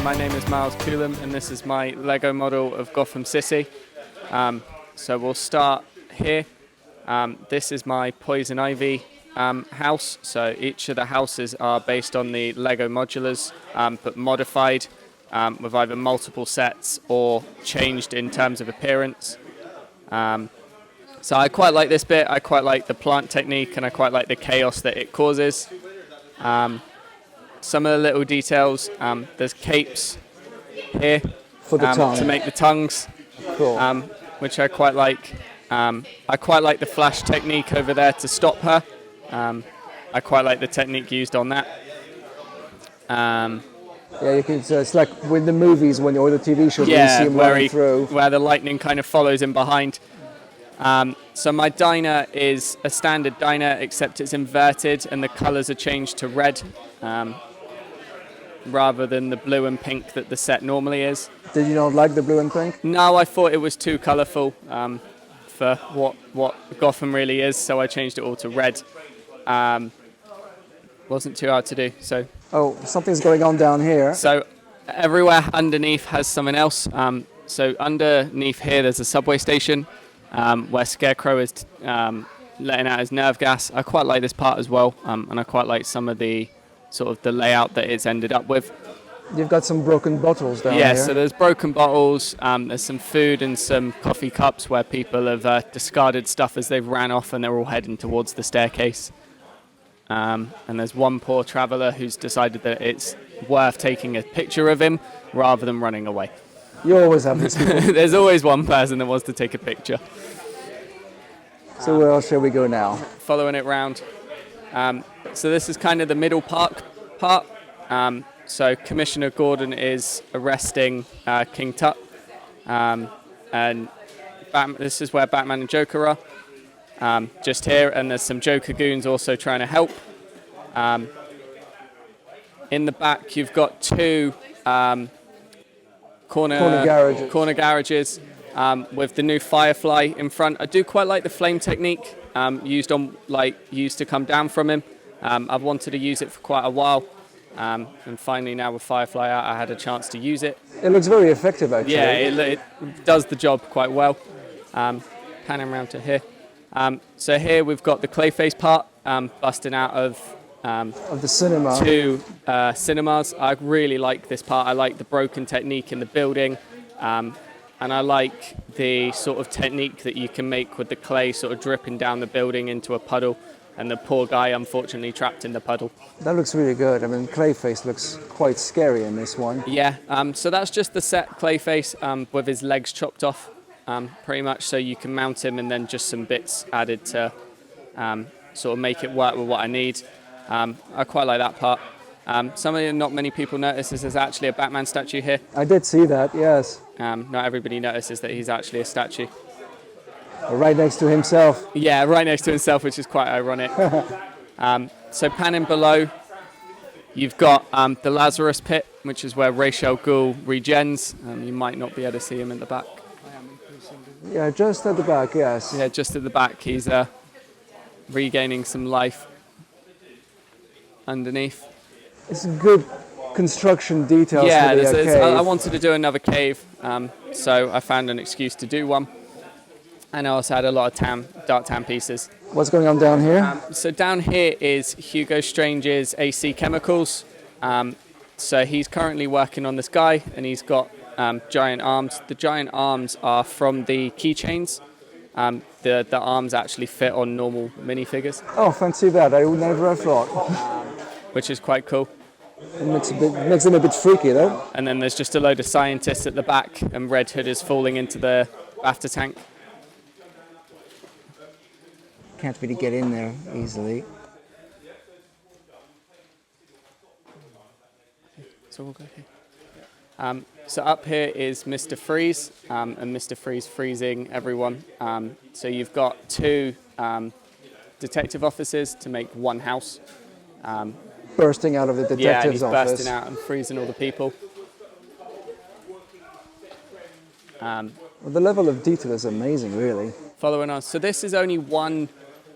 my name is Miles Coulam, and this is my Lego model of Gotham City. So we'll start here. This is my Poison Ivy house. So each of the houses are based on the Lego modulars, but modified with either multiple sets or changed in terms of appearance. So I quite like this bit. I quite like the plant technique, and I quite like the chaos that it causes. Some of the little details, there's capes here for the tongue. To make the tongues, cool. Which I quite like. I quite like the flash technique over there to stop her. I quite like the technique used on that. Yeah, you can. It's like with the movies or the TV shows where you see him running through. Where the lightning kind of follows him behind. So my diner is a standard diner, except it's inverted and the colours are changed to red rather than the blue and pink that the set normally is. Did you not like the blue and pink? No, I thought it was too colourful for what Gotham really is, so I changed it all to red. Wasn't too hard to do. So. Oh, something's going on down here. So everywhere underneath has something else. So underneath here there's a subway station. Where Scarecrow is letting out his nerve gas. I quite like this part as well, and I quite like some of the sort of the layout that it's ended up with. You've got some broken bottles down here. Yeah, so there's broken bottles, there's some food and some coffee cups where people have discarded stuff as they've ran off and they're all heading towards the staircase. And there's one poor traveller who's decided that it's worth taking a picture of him rather than running away. You always have this. There's always one person that wants to take a picture. So where else shall we go now? Following it round. So this is kind of the middle part. So Commissioner Gordon is arresting King Tut. And this is where Batman and Joker are. Just here, and there's some Joker goons also trying to help. In the back, you've got two corner garages with the new Firefly in front. I do quite like the flame technique used to come down from him. I've wanted to use it for quite a while, and finally now with Firefly out, I had a chance to use it. It looks very effective, actually. Yeah, it does the job quite well. Panning around to here. So here we've got the Clayface part busting out of the cinema. Two cinemas. I really like this part. I like the broken technique in the building, and I like the sort of technique that you can make with the clay sort of dripping down the building into a puddle, and the poor guy unfortunately trapped in the puddle. That looks really good. I mean, Clayface looks quite scary in this one. Yeah, so that's just the set Clayface with his legs chopped off, pretty much, so you can mount him, and then just some bits added to sort of make it work with what I need. I quite like that part. Not many people notice there's actually a Batman statue here. I did see that, yes. Not everybody notices that he's actually a statue. Right next to himself. Yeah, right next to himself, which is quite ironic. So panning below, you've got the Lazarus Pit, which is where Ra's al Ghul regens. You might not be able to see him in the back. Yeah, just at the back, yes. Yeah, just at the back. He's regaining some life underneath. It's good construction details. Yeah, for the cave. I wanted to do another cave, so I found an excuse to do one. And I also had a lot of dark tan pieces. What's going on down here? So down here is Hugo Strange's AC Chemicals. So he's currently working on this guy, and he's got giant arms. The giant arms are from the keychains. The arms actually fit on normal minifigures. Oh, fancy that. I would never have thought. Which is quite cool. It makes them a bit freaky, though. And then there's just a load of scientists at the back, and Red Hood is falling into the BAFTA tank. Can't really get in there easily. So we'll go here. So up here is Mr. Freeze, and Mr. Freeze freezing everyone. So you've got two detective offices to make one house. Bursting out of the detective's office. Yeah, and he's bursting out and freezing all the people. Well, the level of detail is amazing, really. Following on, so this is only one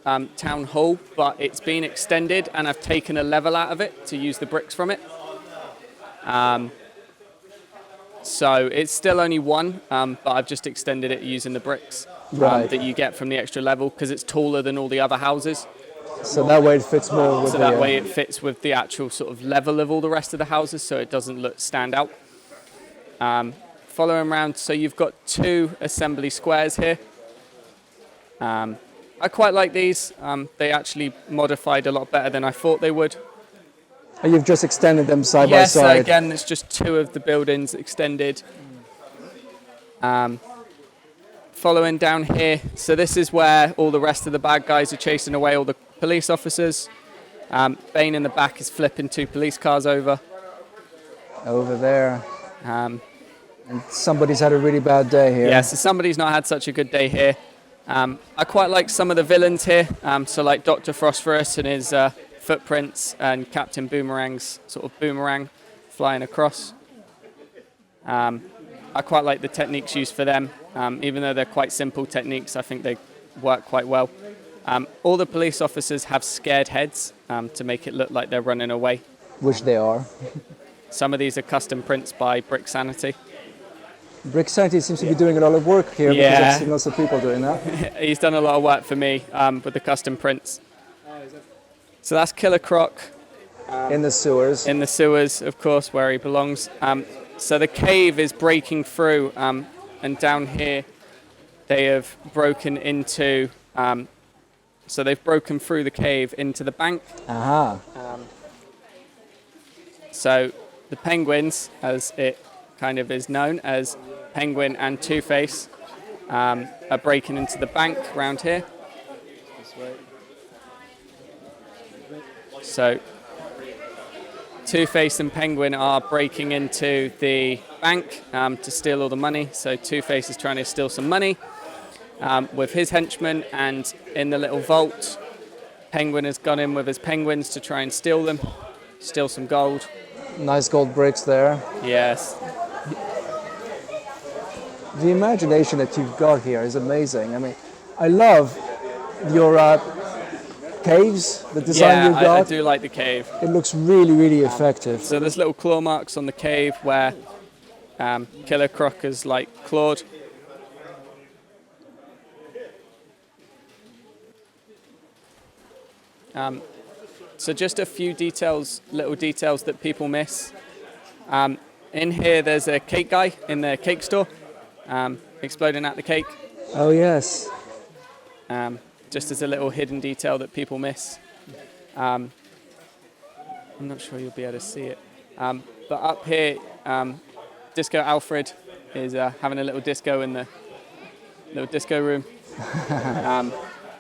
town hall, but it's been extended, and I've taken a level out of it to use the bricks from it. So it's still only one, but I've just extended it using the bricks that you get from the extra level because it's taller than all the other houses. So that way it fits more with So that way it fits with the actual sort of level of all the rest of the houses, so it doesn't stand out. Following around, so you've got 2 assembly squares here. I quite like these. They actually modified a lot better than I thought they would. And you've just extended them side by Yes, side. again, it's just 2 of the buildings extended. Following down here, so this is where all the rest of the bad guys are chasing away all the police officers. Bane in the back is flipping 2 police cars over. Over there. And somebody's had a really bad day here. Yeah, so somebody's not had such a good day here. I quite like some of the villains here, so like Dr. Phosphorus and his footprints and Captain Boomerang's sort of boomerang flying across. I quite like the techniques used for them. Even though they're quite simple techniques, I think they work quite well. All the police officers have scared heads to make it look like they're running away. Which they are. Some of these are custom prints by Brick Sanity. Brick Sanity seems to be doing a lot of work here because I've seen lots of people doing that. He's done a lot of work for me with the custom prints. So that's Killer Croc. In the sewers. In the sewers, of course, where he belongs. So the cave is breaking through, and down here they have broken into... so they've broken through the cave into the bank. Aha. So the Penguins, as it kind of is known as Penguin and Two-Face, are breaking into the bank around here. So Two-Face and Penguin are breaking into the bank to steal all the money. So Two-Face is trying to steal some money with his henchmen, and in the little vault, Penguin has gone in with his penguins to try and steal some gold. Nice gold bricks there. Yes. The imagination that you've got here is amazing. I mean, I love your caves, the design you've got. I do like the cave. It looks really, really effective. So there's little claw marks on the cave where Killer Croc has like clawed. So just a few details, little details that people miss. In here there's a cake guy in the cake store, exploding out the cake. Oh yes. Just as a little hidden detail that people miss. I'm not sure you'll be able to see it. But up here, Disco Alfred is having a little disco in the little disco room.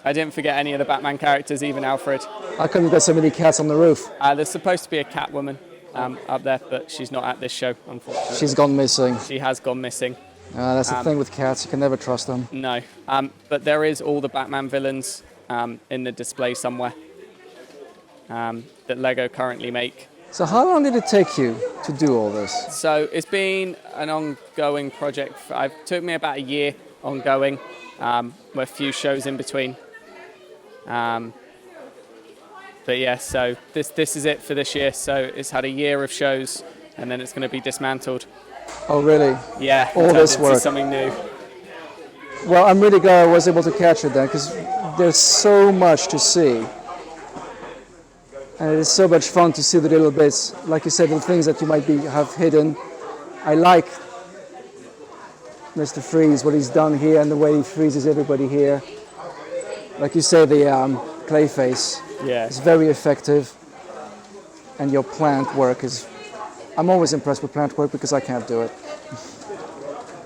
I didn't forget any of the Batman characters, even Alfred. How come you've got so many cats on the roof? There's supposed to be a Catwoman up there, but she's not at this show, unfortunately. She's gone missing. She has gone missing. That's the thing with cats, you can never trust them. No, but there is all the Batman villains in the display somewhere that Lego currently make. So how long did it take you to do all this? So it's been an ongoing project. It took me about a year ongoing, with a few shows in between. But yeah, so this is it for this year. So it's had a year of shows, and then it's going to be dismantled. Oh really? Yeah, all this work. Something new. Well, I'm really glad I was able to catch it then, because there's so much to see. And it is so much fun to see the little bits, like you said, the things that you might have hidden. I like Mr. Freeze, what he's done here, and the way he freezes everybody here. Like you say, the clay face is very effective, and your plant work is... I'm always impressed with plant work because I can't do it.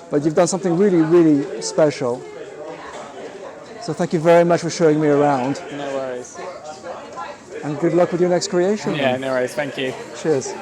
But you've done something really, really special. So thank you very much for showing me around. No worries. And good luck with your next creation. Yeah, no worries. Thank you. Cheers.